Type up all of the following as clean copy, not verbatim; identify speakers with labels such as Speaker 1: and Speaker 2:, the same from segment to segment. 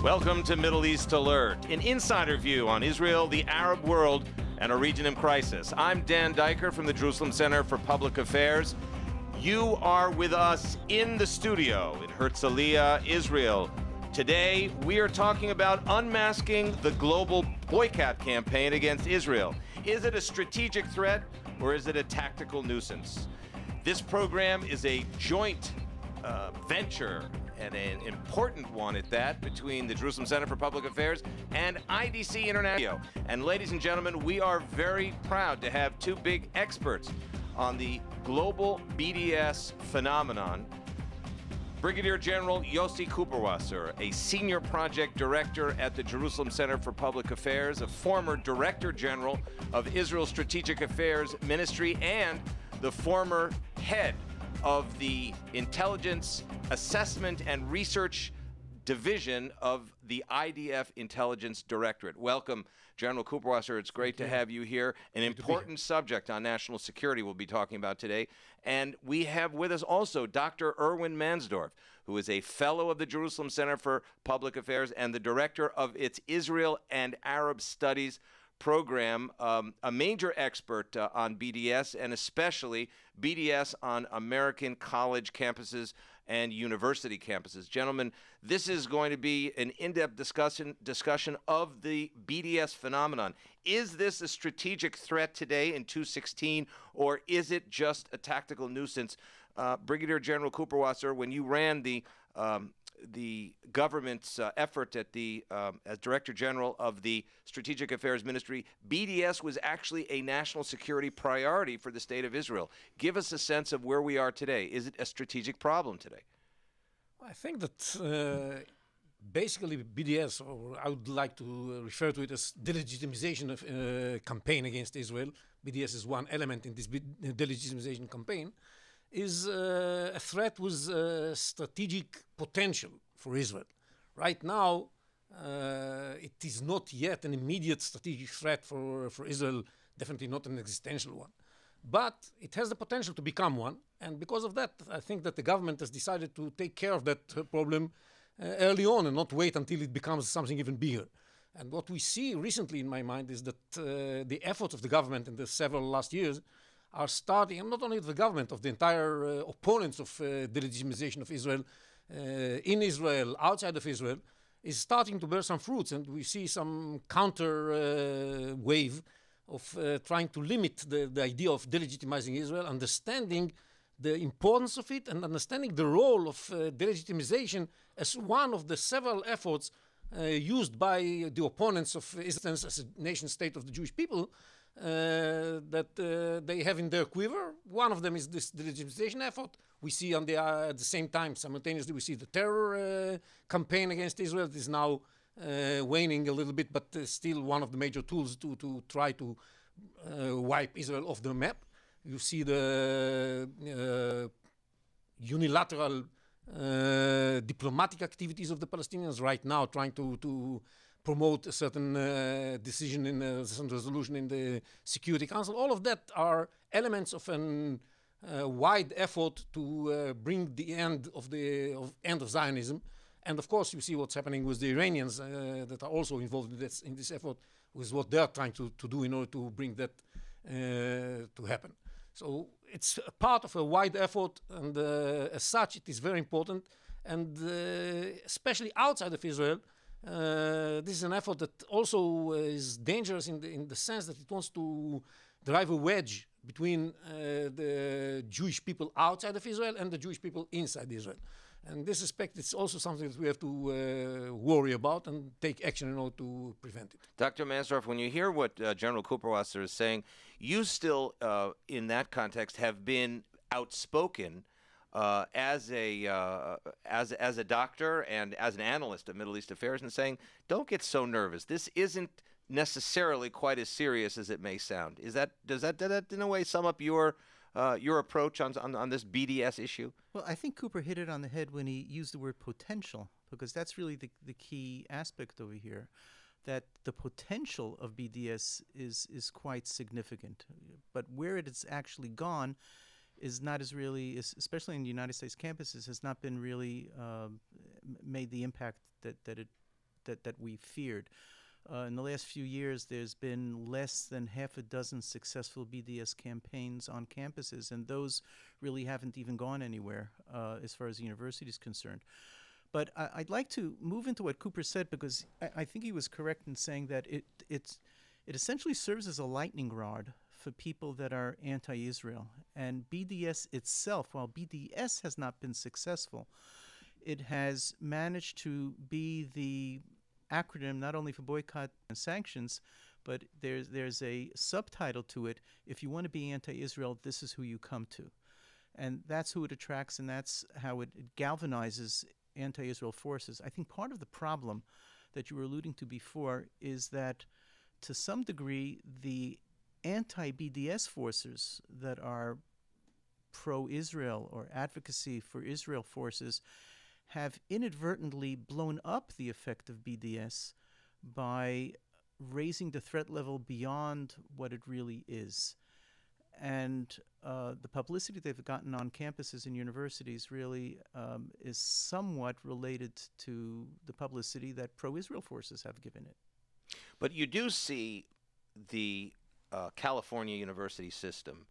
Speaker 1: Welcome to Middle East Alert, an insider view on Israel, the Arab world, and a region in crisis. I'm Dan Diker from the Jerusalem Center for Public Affairs. You are with us in the studio in Herzliya, Israel. Today, we are talking about unmasking the global boycott campaign against Israel. Is it a strategic threat or is it a tactical nuisance? This program is a joint venture, and an important one at that, between the Jerusalem Center for Public Affairs and IDC International. And ladies and gentlemen, we are very proud to have two big experts on the global BDS phenomenon. Brigadier General Yossi Kuperwasser, a senior project director at the Jerusalem Center for Public Affairs, a former director general of Israel's Strategic Affairs Ministry, and the former head of the Intelligence Assessment and Research Division of the IDF Intelligence Directorate. Welcome, General Kuperwasser. It's great to have you here. An important subject on national security we'll be talking about today. And we have with us also Dr. Irwin Mansdorf, who is a fellow of the Jerusalem Center for Public Affairs and the director of its Israel and Arab Studies program, a major expert on BDS, and especially BDS on American college campuses and university campuses. Gentlemen, this is going to be an in-depth discussion of the BDS phenomenon. Is this a strategic threat today in 2016, or is it just a tactical nuisance? Brigadier General Kuperwasser, when you ran the government's effort at as Director General of the Strategic Affairs Ministry, BDS was actually a national security priority for the State of Israel. Give us a sense of where we are today. Is it a strategic problem today?
Speaker 2: I think that basically BDS, or I would like to refer to it as delegitimization of campaign against Israel. BDS is one element in this delegitimization campaign. Is a threat with strategic potential for Israel. Right now, it is not yet an immediate strategic threat for Israel, definitely not an existential one. But it has the potential to become one, and because of that, I think that the government has decided to take care of that problem early on and not wait until it becomes something even bigger. And what we see recently, in my mind, is that the efforts of the government in the several last years are starting, and not only the government, of the entire opponents of delegitimization of Israel, in Israel, outside of Israel, is starting to bear some fruits. And we see some counter wave of trying to limit the idea of delegitimizing Israel, understanding the importance of it and understanding the role of delegitimization as one of the several efforts used by the opponents of Israel as a nation state of the Jewish people, that they have in their quiver. One of them is this delegitimization effort. We see at the same time, simultaneously, we see the terror campaign against Israel. It is now waning a little bit, but still one of the major tools to try to wipe Israel off the map. You see the unilateral diplomatic activities of the Palestinians right now, trying to promote a certain decision in a certain resolution in the Security Council. All of that are elements of a wide effort to bring the end of Zionism. And of course, you see what's happening with the Iranians that are also involved in this effort, with what they are trying to do in order to bring that to happen. So it's a part of a wide effort, and as such, it is very important. And especially outside of Israel, this is an effort that also is dangerous in the sense that it wants to drive a wedge between the Jewish people outside of Israel and the Jewish people inside Israel. And in this respect, it's also something that we have to worry about and take action in order to prevent it.
Speaker 1: Dr. Mansdorf, when you hear what General Kuperwasser is saying, you still, in that context, have been outspoken as a doctor and as an analyst of Middle East affairs, and saying, don't get so nervous. This isn't necessarily quite as serious as it may sound. Does that in a way sum up your approach on this BDS issue?
Speaker 3: Well, I think Cooper hit it on the head when he used the word potential, because that's really the key aspect over here, that the potential of BDS is quite significant. But where it has actually gone is not as really, especially in the United States campuses, has not been really made the impact that it that we feared. In the last few years, there's been less than half a dozen successful BDS campaigns on campuses, and those really haven't even gone anywhere as far as the university is concerned. But I'd like to move into what Cooper said, because I think he was correct in saying that it essentially serves as a lightning rod for people that are anti-Israel. And BDS itself, while BDS has not been successful, it has managed to be the acronym not only for boycott and sanctions, but there's a subtitle to it: if you want to be anti-Israel, this is who you come to. And that's who it attracts, and that's how it galvanizes anti-Israel forces. I think part of the problem that you were alluding to before is that, to some degree, the anti-BDS forces that are pro-Israel or advocacy for Israel forces have inadvertently blown up the effect of BDS by raising the threat level beyond what it really is. And the publicity they've gotten on campuses and universities really is somewhat related to the publicity that pro-Israel forces have given it.
Speaker 1: But you do see the California university system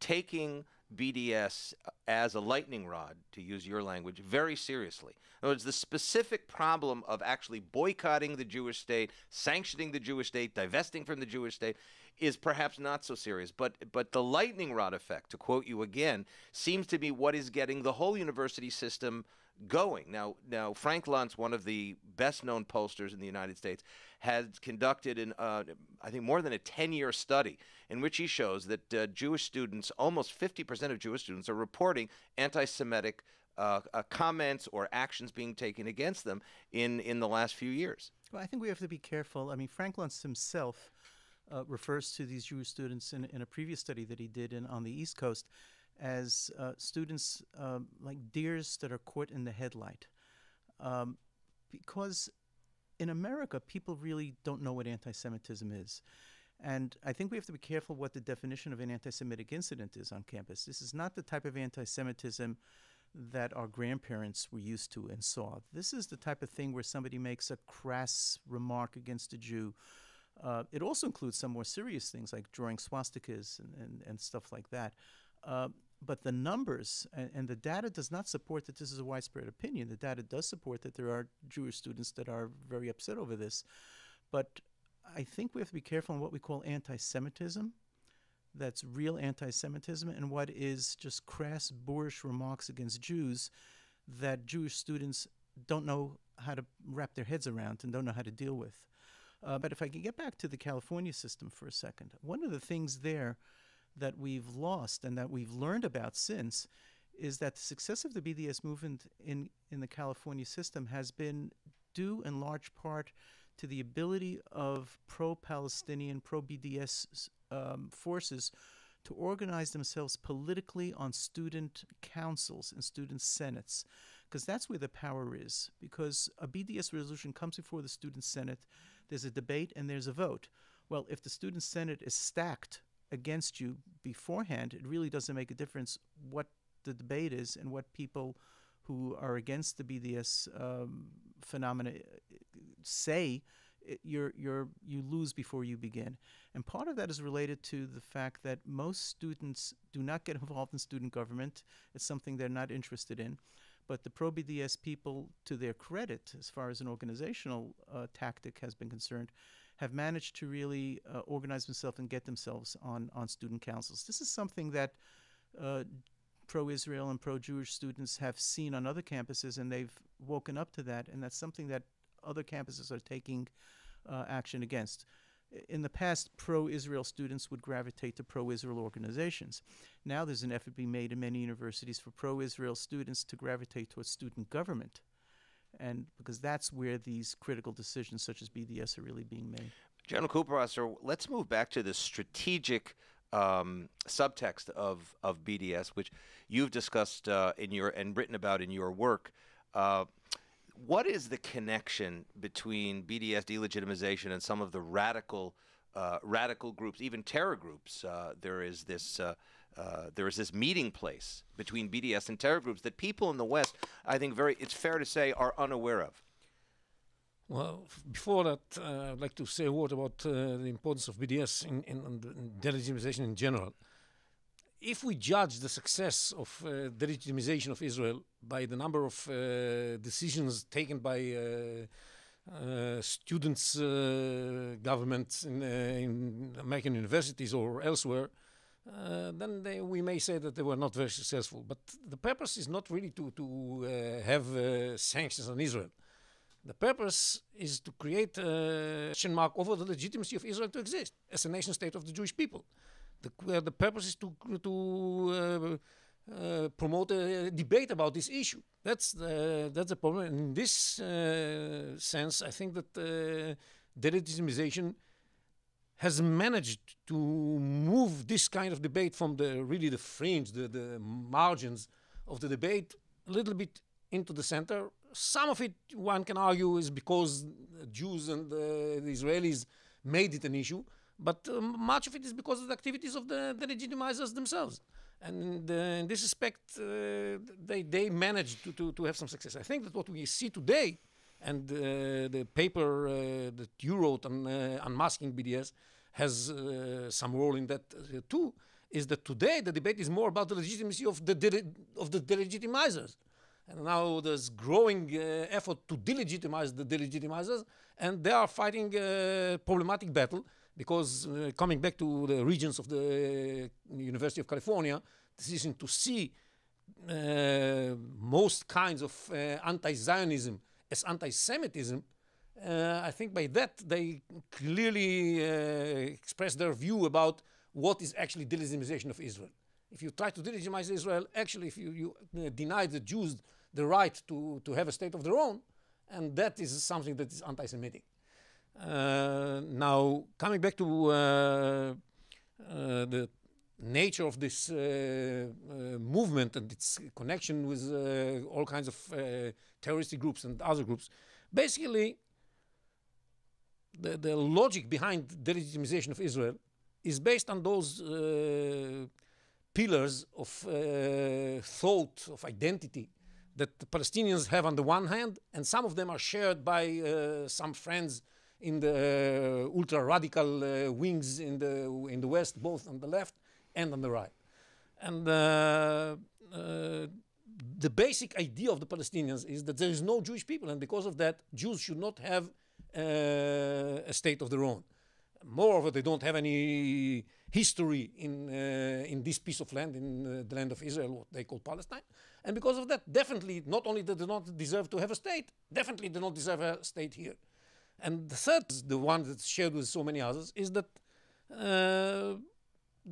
Speaker 1: taking BDS as a lightning rod, to use your language, very seriously. In other words, the specific problem of actually boycotting the Jewish state, sanctioning the Jewish state, divesting from the Jewish state, is perhaps not so serious. But the lightning rod effect, to quote you again, seems to be what is getting the whole university system going. Now Frank Luntz, one of the best-known pollsters in the United States, has conducted I think more than a 10-year study in which he shows that Jewish students, almost 50% of Jewish students, are reporting anti-Semitic comments or actions being taken against them in the last few years.
Speaker 3: Well, I think we have to be careful. I mean, Frank Luntz himself refers to these Jewish students in a previous study that he did on the East Coast as students like deers that are caught in the headlight. Because in America, people really don't know what anti-Semitism is. And I think we have to be careful what the definition of an anti-Semitic incident is on campus. This is not the type of anti-Semitism that our grandparents were used to and saw. This is the type of thing where somebody makes a crass remark against a Jew. It also includes some more serious things like drawing swastikas and stuff like that. But the numbers and the data does not support that this is a widespread opinion. The data does support that there are Jewish students that are very upset over this. But I think we have to be careful in what we call anti-Semitism. That's real anti-Semitism, and what is just crass, boorish remarks against Jews that Jewish students don't know how to wrap their heads around and don't know how to deal with. But if I can get back to the California system for a second, one of the things there that we've lost and that we've learned about since is that the success of the BDS movement in the California system has been due in large part to the ability of pro-Palestinian, pro-BDS forces to organize themselves politically on student councils and student senates, because that's where the power is. Because a BDS resolution comes before the student senate, there's a debate and there's a vote. Well, if the student senate is stacked against you beforehand, it really doesn't make a difference what the debate is and what people who are against the BDS phenomena say. You lose before you begin. And part of that is related to the fact that most students do not get involved in student government. It's something they're not interested in. But the pro-BDS people, to their credit, as far as an organizational tactic has been concerned, have managed to really organize themselves and get themselves on student councils. This is something that pro-Israel and pro-Jewish students have seen on other campuses, and they've woken up to that, and that's something that other campuses are taking action against. In the past, pro-Israel students would gravitate to pro-Israel organizations. Now there's an effort being made in many universities for pro-Israel students to gravitate towards student government, and because that's where these critical decisions such as BDS are really being made.
Speaker 1: General Kuperwasser, let's move back to the strategic subtext of BDS, which you've discussed and written about in your work. What is the connection between BDS delegitimization and some of the radical groups, even terror groups? There is this meeting place between BDS and terror groups that people in the West, I think, it's fair to say, are unaware of.
Speaker 2: Well, before that, I'd like to say a word about the importance of BDS in delegitimization in general. If we judge the success of delegitimization of Israel by the number of decisions taken by students, governments in American universities or elsewhere, then we may say that they were not very successful. But the purpose is not really to have sanctions on Israel. The purpose is to create a question mark over the legitimacy of Israel to exist as a nation state of the Jewish people. The purpose is to promote a debate about this issue. That's the problem. In this sense, I think that delegitimization has managed to move this kind of debate from the fringe, the margins of the debate a little bit into the center. Some of it, one can argue, is because Jews and the Israelis made it an issue, but much of it is because of the activities of the legitimizers themselves. And in this respect, they managed to have some success. I think that what we see today, and the paper that you wrote on unmasking BDS has some role in that too, is that today the debate is more about the legitimacy of the delegitimizers. And now there's growing effort to delegitimize the delegitimizers, and they are fighting a problematic battle because coming back to the regions of the University of California, decision to see most kinds of anti-Zionism as anti-Semitism, I think by that they clearly express their view about what is actually delegitimization of Israel. If you try to delegitimize Israel, actually if you deny the Jews the right to have a state of their own, and that is something that is anti-Semitic. Now, coming back to the nature of this movement and its connection with all kinds of terrorist groups and other groups, basically the logic behind delegitimization of Israel is based on those pillars of thought, of identity, that the Palestinians have on the one hand, and some of them are shared by some friends in the ultra-radical wings in the West, both on the left and on the right. And the basic idea of the Palestinians is that there is no Jewish people, and because of that, Jews should not have a state of their own. Moreover, they don't have any history in this piece of land, in the land of Israel, what they call Palestine. And because of that, definitely, not only do they not deserve to have a state, definitely they don't deserve a state here. And the third, the one that's shared with so many others, is that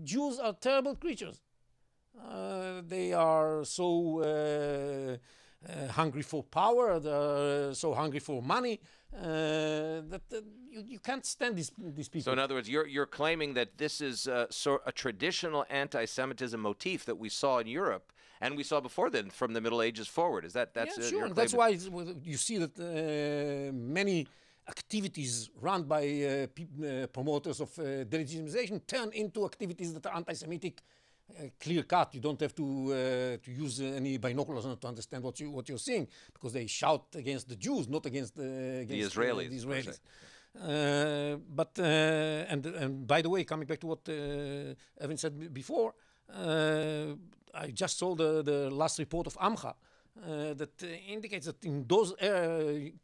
Speaker 2: Jews are terrible creatures. They are so hungry for power, they're so hungry for money, that you can't stand these people.
Speaker 1: So in other words, you're claiming that this is a traditional anti-Semitism motif that we saw in Europe and we saw before then from the Middle Ages forward. Is that that's
Speaker 2: yeah, sure. And that's why you see that many activities run by promoters of delegitimization turn into activities that are anti-Semitic, clear cut. You don't have to use any binoculars to understand what you're seeing, because they shout against the Jews, not against the Israelis.
Speaker 1: The Israelis.
Speaker 2: And by the way, coming back to what Irwin said before, I just saw the last report of AMCHA that indicates that in those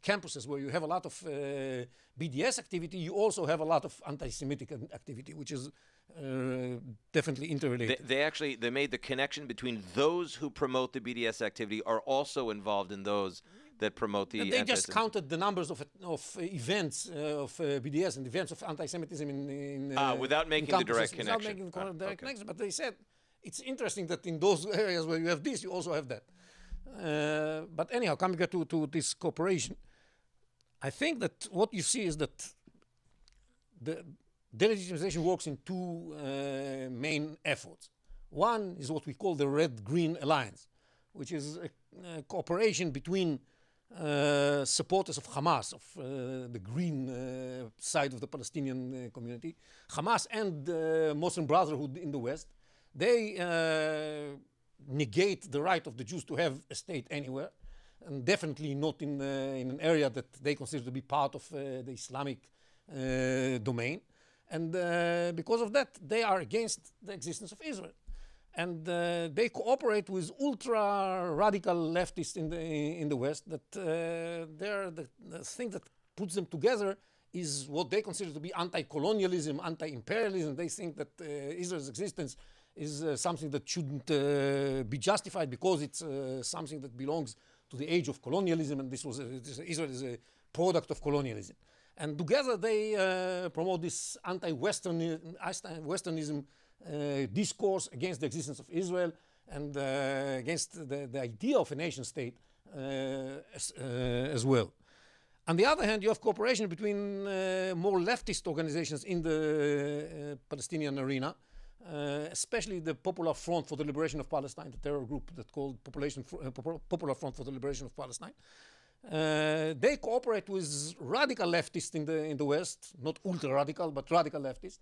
Speaker 2: campuses where you have a lot of BDS activity, you also have a lot of anti-Semitic activity, which is definitely interrelated.
Speaker 1: They made the connection between those who promote the BDS activity are also involved in those that promote the.
Speaker 2: They just counted the numbers of events of BDS and events of anti-Semitism in
Speaker 1: without making the direct connection.
Speaker 2: Without making the direct connection, but they said it's interesting that in those areas where you have this, you also have that. But anyhow, coming back to this cooperation, I think that what you see is that the delegitimization works in two main efforts. One is what we call the Red-Green Alliance, which is a cooperation between supporters of Hamas, of the green side of the Palestinian community, Hamas and the Muslim Brotherhood in the West. They negate the right of the Jews to have a state anywhere. and definitely not in an area that they consider to be part of the Islamic domain. And because of that, they are against the existence of Israel. And they cooperate with ultra-radical leftists in the West. That the thing that puts them together is what they consider to be anti-colonialism, anti-imperialism. They think that Israel's existence is something that shouldn't be justified because it's something that belongs to the age of colonialism, and Israel is a product of colonialism. And together they promote this anti-Westernism discourse against the existence of Israel and against the idea of a nation state as well. On the other hand, you have cooperation between more leftist organizations in the Palestinian arena, especially the Popular Front for the Liberation of Palestine, the terror group that's called Popular Front for the Liberation of Palestine. They cooperate with radical leftists in the West, not ultra-radical, but radical leftists.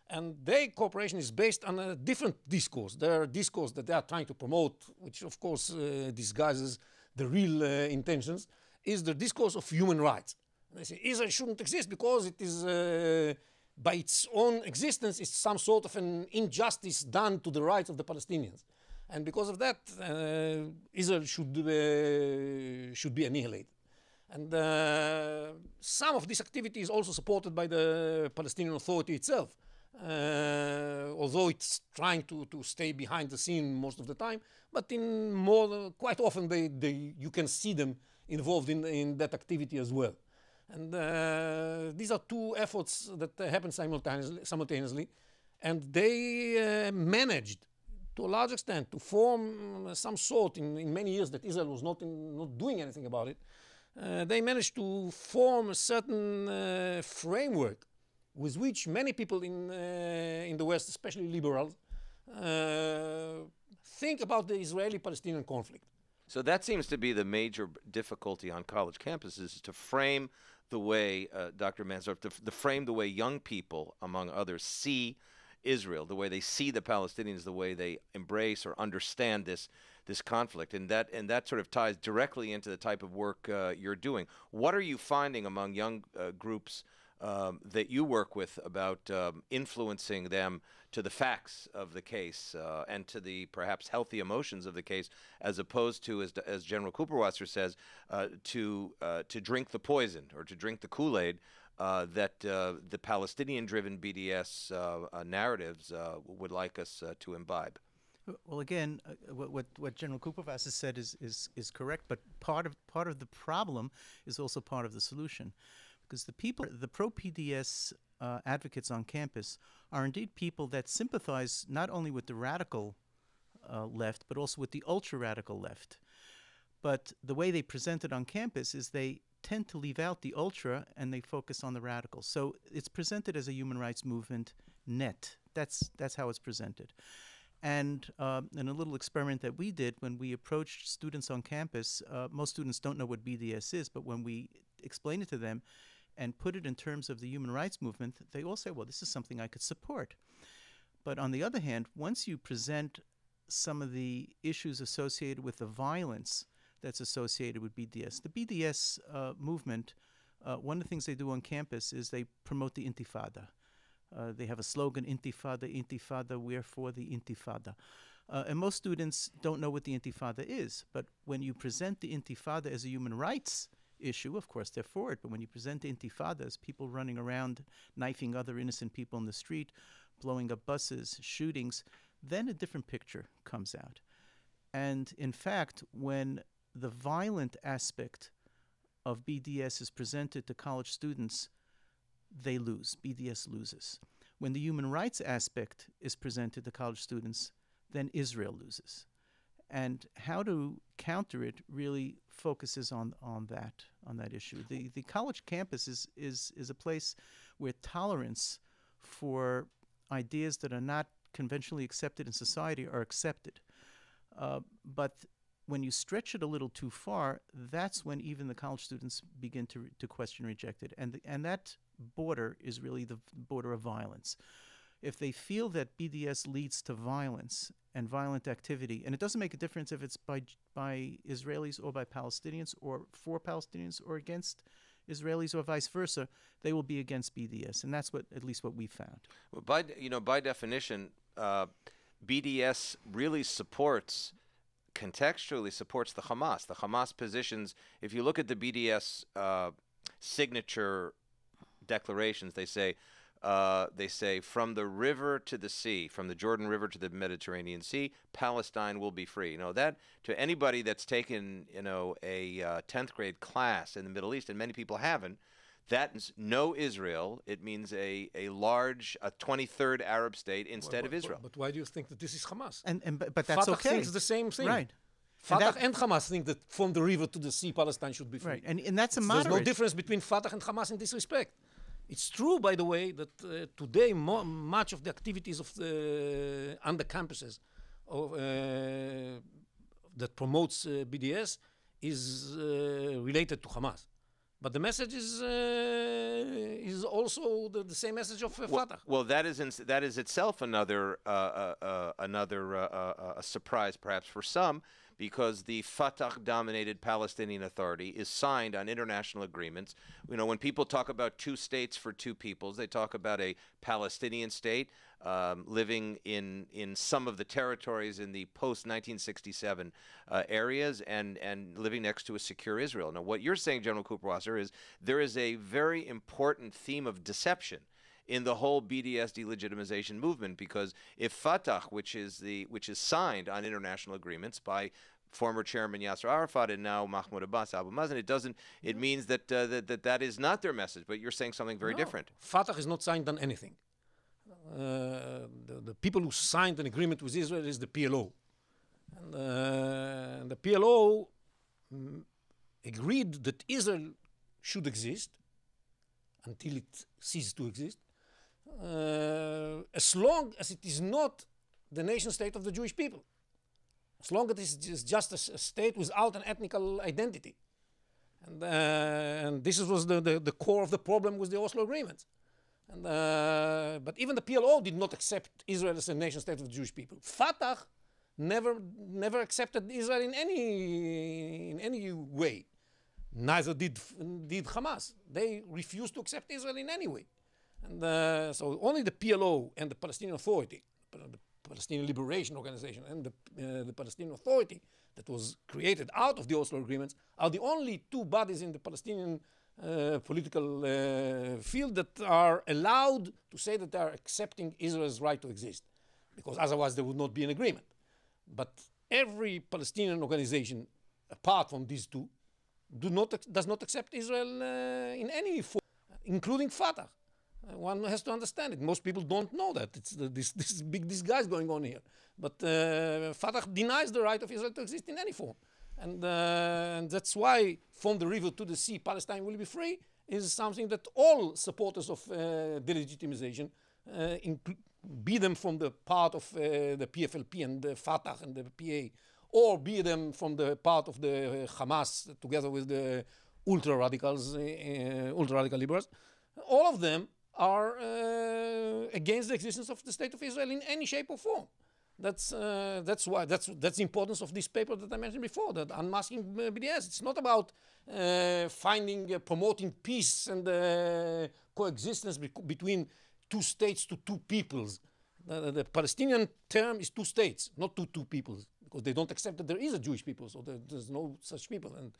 Speaker 2: And their cooperation is based on a different discourse. There are discourse that they are trying to promote, which of course disguises the real intentions, is the discourse of human rights. They say Israel shouldn't exist because it is, by its own existence, it's some sort of an injustice done to the rights of the Palestinians. And because of that, Israel should be annihilated. And some of this activity is also supported by the Palestinian Authority itself, although it's trying to stay behind the scene most of the time. But quite often you can see them involved in that activity as well. And these are two efforts that happen simultaneously, and they managed to a large extent to form some sort in many years that Israel was not doing anything about it. They managed to form a certain framework with which many people in the West, especially liberals, think about the Israeli-Palestinian conflict.
Speaker 1: So that seems to be the major difficulty on college campuses, is to frame the way, Dr. Mansdorf, to frame the way young people, among others, see Israel, the way they see the Palestinians, the way they embrace or understand this conflict, and that sort of ties directly into the type of work you're doing. What are you finding among young groups that you work with about influencing them to the facts of the case and to the perhaps healthy emotions of the case, as opposed to, as General Kuperwasser says, to drink the poison or to drink the Kool-Aid that the Palestinian-driven BDS narratives would like us to imbibe?
Speaker 3: Well, again, what General Kuperwasser said is correct, but part of the problem is also part of the solution, because the pro-PDS advocates on campus are indeed people that sympathize not only with the radical left, but also with the ultra-radical left. But the way they present it on campus is they tend to leave out the ultra and they focus on the radical. So it's presented as a human rights movement net. That's how it's presented. And in a little experiment that we did when we approached students on campus, most students don't know what BDS is, but when we explain it to them and put it in terms of the human rights movement, they all say, well, this is something I could support. But on the other hand, once you present some of the issues associated with the violence that's associated with BDS, the BDS movement, one of the things they do on campus is they promote the Intifada. They have a slogan, Intifada, Intifada, we're for the Intifada. And most students don't know what the Intifada is, but when you present the Intifada as a human rights issue, of course they're for it, but when you present the Intifada as people running around, knifing other innocent people in the street, blowing up buses, shootings, then a different picture comes out. And in fact, when the violent aspect of BDS is presented to college students, they lose. BDS loses. When the human rights aspect is presented to college students, then Israel loses. And how to counter it really focuses on that issue. The college campus is a place where tolerance for ideas that are not conventionally accepted in society are accepted. But when you stretch it a little too far, that's when even the college students begin to question and reject it. And that border is really the border of violence. if they feel that BDS leads to violence and violent activity, and it doesn't make a difference if it's by Israelis or by Palestinians or for Palestinians or against Israelis or vice versa, they will be against BDS, and that's at least what we found.
Speaker 1: Well, by definition, BDS really contextually supports the Hamas. The Hamas positions, if you look at the BDS signature declarations, they say from the river to the sea, from the Jordan River to the Mediterranean Sea, Palestine will be free. That to anybody that's taken a 10th grade class in the Middle East, and many people haven't, that's no Israel. It means a 23rd Arab state instead of Israel.
Speaker 2: But why do you think that this is Hamas?
Speaker 3: But that's
Speaker 2: Fatah
Speaker 3: okay.
Speaker 2: thinks the same thing.
Speaker 3: Right.
Speaker 2: Fatah and Hamas think that from the river to the sea, Palestine should be free.
Speaker 3: Right, and that's a moderate.
Speaker 2: There's no difference between Fatah and Hamas in this respect. It's true, by the way, that today much of the activities of on the campuses that promotes BDS is related to Hamas. But the message is also the same message of Fatah.
Speaker 1: Well, that is itself another surprise, perhaps for some, because the Fatah-dominated Palestinian Authority is signed on international agreements. When people talk about two states for two peoples, they talk about a Palestinian state living in some of the territories in the post-1967 areas and living next to a secure Israel. Now, what you're saying, General Kuperwasser, is there is a very important theme of deception in the whole BDS delegitimization movement, because if Fatah, which is signed on international agreements by former Chairman Yasser Arafat and now Mahmoud Abbas, Abu Mazen, it means that that is not their message. But you're saying something very different.
Speaker 2: Fatah has not signed on anything. The people who signed an agreement with Israel is the PLO, and the PLO agreed that Israel should exist until it ceases to exist, as long as it is not the nation state of the Jewish people, as long as it is just a state without an ethnical identity. And this was the core of the problem with the Oslo agreements. But even the PLO did not accept Israel as a nation state of the Jewish people. Fatah never accepted Israel in any way. Neither did Hamas. They refused to accept Israel in any way. And so only the PLO and the Palestinian Authority, the Palestinian Liberation Organization and the Palestinian Authority that was created out of the Oslo agreements are the only two bodies in the Palestinian political field that are allowed to say that they are accepting Israel's right to exist, because otherwise there would not be an agreement. But every Palestinian organization, apart from these two, does not accept Israel in any form, including Fatah. One has to understand it. Most people don't know that. It's this big disguise going on here. But Fatah denies the right of Israel to exist in any form. And that's why from the river to the sea, Palestine will be free, is something that all supporters of delegitimization, be them from the part of the PFLP and the Fatah and the PA, or be them from the part of the Hamas together with the ultra-radical liberals, all of them are against the existence of the state of Israel in any shape or form. That's the importance of this paper that I mentioned before, that unmasking BDS. It's not about promoting peace and coexistence between two states to two peoples. The Palestinian term is two states, not two peoples, because they don't accept that there is a Jewish people, so there's no such people. And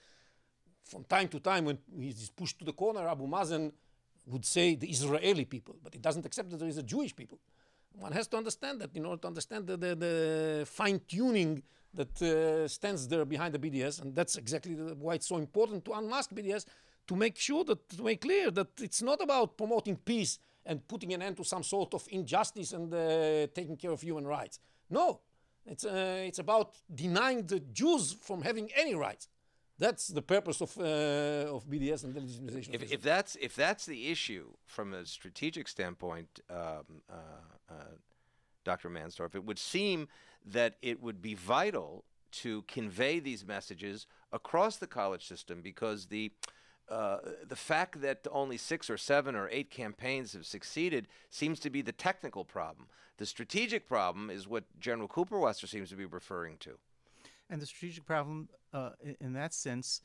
Speaker 2: from time to time, when he's pushed to the corner, Abu Mazen would say the Israeli people, but he doesn't accept that there is a Jewish people. One has to understand that in order to understand the fine-tuning that stands there behind the BDS, and that's exactly why it's so important to unmask BDS, to make clear that it's not about promoting peace and putting an end to some sort of injustice and taking care of human rights. No, it's about denying the Jews from having any rights. That's the purpose of BDS and the legitimization.
Speaker 1: If that's the issue from a strategic standpoint, Dr. Mansdorf, it would seem that it would be vital to convey these messages across the college system, because the the fact that only 6 or 7 or 8 campaigns have succeeded seems to be the technical problem. The strategic problem is what General Kuperwasser seems to be referring to.
Speaker 3: And the strategic problem, in that sense,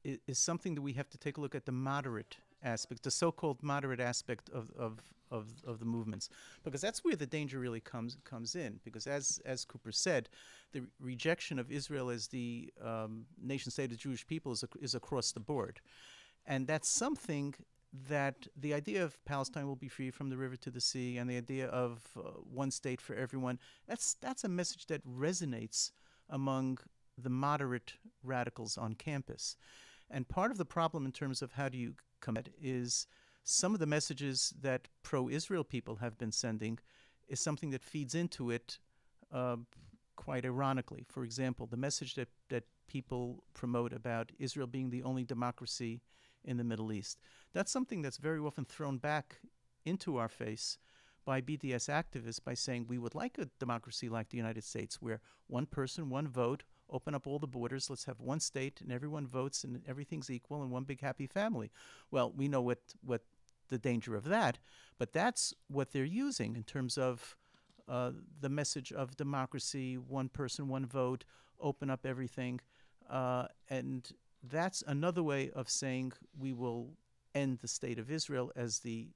Speaker 3: is something that we have to take a look at the moderate aspect, the so-called moderate aspect of the movements, because that's where the danger really comes in. Because as Cooper said, the rejection of Israel as the nation state of Jewish people is across the board, and that's something that the idea of Palestine will be free from the river to the sea, and the idea of one state for everyone, that's a message that resonates among the moderate radicals on campus. And part of the problem in terms of how do you combat is some of the messages that pro-Israel people have been sending is something that feeds into it quite ironically. For example, the message that people promote about Israel being the only democracy in the Middle East, that's something that's very often thrown back into our face by BDS activists by saying we would like a democracy like the United States where one person, one vote, open up all the borders, let's have one state and everyone votes and everything's equal and one big happy family. Well, we know what the danger of that, but that's what they're using in terms of the message of democracy, one person, one vote, open up everything. And that's another way of saying we will end the state of Israel as the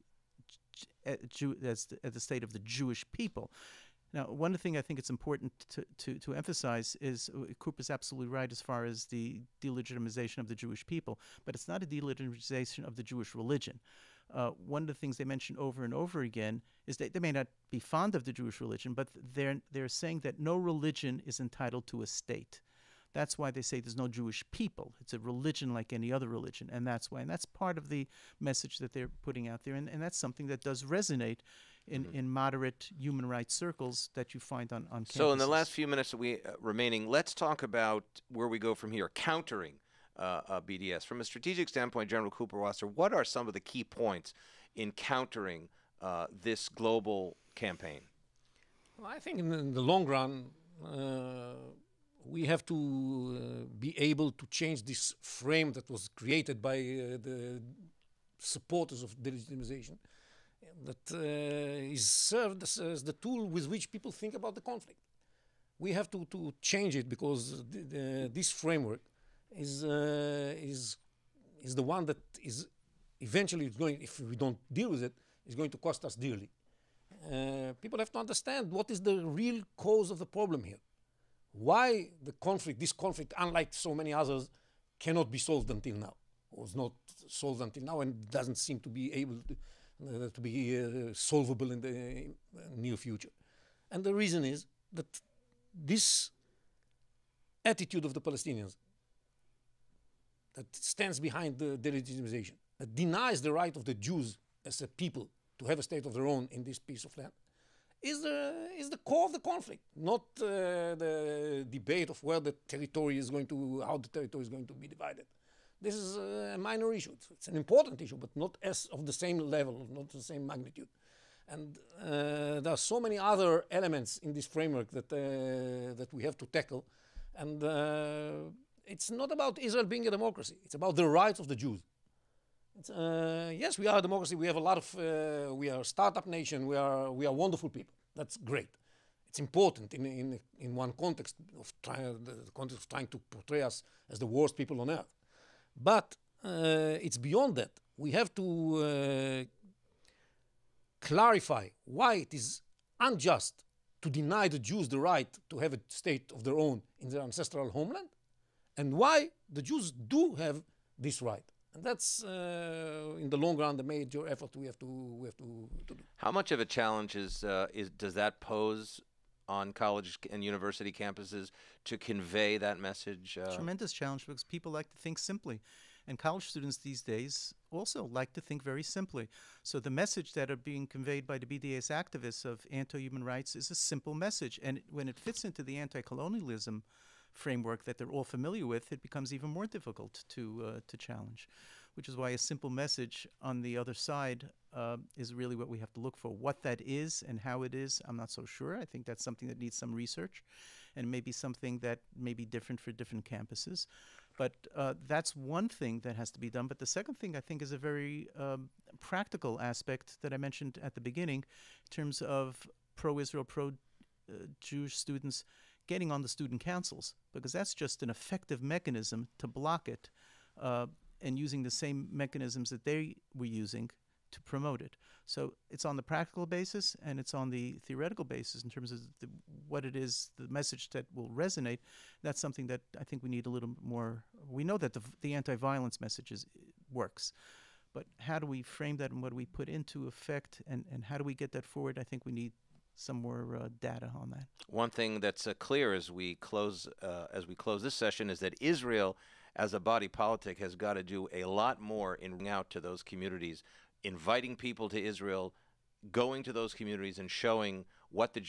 Speaker 3: state of the Jewish people. Now, one thing I think it's important to emphasize is Cooper's absolutely right as far as the delegitimization of the Jewish people, but it's not a delegitimization of the Jewish religion. One of the things they mention over and over again is that they may not be fond of the Jewish religion, but they're saying that no religion is entitled to a state. That's why they say there's no Jewish people. It's a religion like any other religion, and that's why. And that's part of the message that they're putting out there, and that's something that does resonate in moderate human rights circles that you find on campuses.
Speaker 1: So in the last few minutes that we remaining, let's talk about where we go from here, countering BDS. From a strategic standpoint, General Kuperwasser, what are some of the key points in countering this global campaign?
Speaker 2: Well, I think in the long run, we have to be able to change this frame that was created by the supporters of delegitimization, that is served as the tool with which people think about the conflict. We have to change it because this framework is the one that is eventually going, if we don't deal with it, is going to cost us dearly. People have to understand what is the real cause of the problem here. Why this conflict, unlike so many others, cannot be solved until now, was not solved until now, and doesn't seem to be able to be solvable in the near future. And the reason is that this attitude of the Palestinians that stands behind the delegitimization, that denies the right of the Jews as a people to have a state of their own in this piece of land, is the core of the conflict, not the debate of where the territory is going to, how the territory is going to be divided. This is a minor issue. It's an important issue, but not as of the same level, not the same magnitude. And there are so many other elements in this framework that we have to tackle. And it's not about Israel being a democracy. It's about the rights of the Jews. Yes, we are a democracy. We have a lot of. We are a startup nation. We are wonderful people. That's great. It's important in one context of trying to portray us as the worst people on earth. But it's beyond that. We have to clarify why it is unjust to deny the Jews the right to have a state of their own in their ancestral homeland, and why the Jews do have this right. And that's, in the long run, the major effort we have to do.
Speaker 1: How much of a challenge does that pose on college and university campuses to convey that message?
Speaker 3: Tremendous challenge, because people like to think simply. And college students these days also like to think very simply. So the message that are being conveyed by the BDS activists of anti-human rights is a simple message. And when it fits into the anti-colonialism framework that they're all familiar with, it becomes even more difficult to challenge, which is why a simple message on the other side is really what we have to look for. What that is and how it is, I'm not so sure. I think that's something that needs some research. and it may be something that may be different for different campuses. But that's one thing that has to be done. But the second thing, I think, is a very practical aspect that I mentioned at the beginning in terms of pro-Israel, pro-Jewish students getting on the student councils, because that's just an effective mechanism to block it and using the same mechanisms that they were using to promote it. So it's on the practical basis and it's on the theoretical basis in terms of what it is, the message that will resonate. That's something that I think we need a little more. We know that the anti-violence message works, but how do we frame that and what do we put into effect, and how do we get that forward? I think we need some more data on that.
Speaker 1: One thing that's clear as we close this session is that Israel, as a body politic, has got to do a lot more in reaching out to those communities, inviting people to Israel, going to those communities and showing what the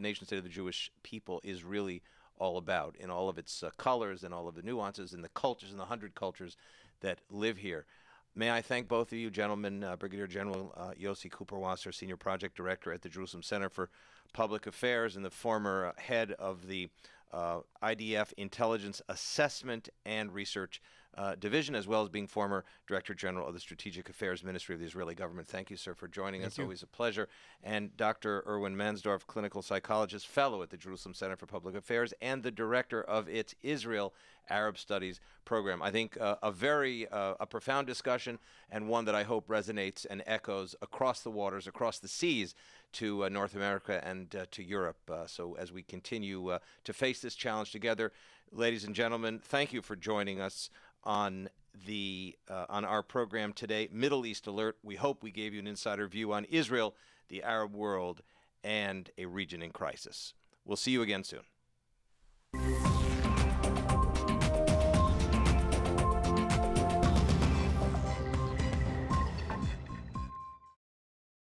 Speaker 1: nation state of the Jewish people is really all about in all of its colors and all of the nuances and the cultures and the 100 cultures that live here. May I thank both of you, gentlemen, Brigadier General Yossi Kuperwasser, Senior Project Director at the Jerusalem Center for Public Affairs and the former head of the IDF Intelligence Assessment and Research Division, as well as being former Director General of the Strategic Affairs Ministry of the Israeli government. Thank you, sir, for joining us. Always a pleasure. And Dr. Irwin Mansdorf, clinical psychologist, fellow at the Jerusalem Center for Public Affairs, and the director of its Israel Arab Studies program. I think a profound discussion, and one that I hope resonates and echoes across the waters, across the seas, to North America and to Europe. So as we continue to face this challenge together, ladies and gentlemen, thank you for joining us on our program today, Middle East Alert. We hope we gave you an insider view on Israel, the Arab world, and a region in crisis. We'll see you again soon.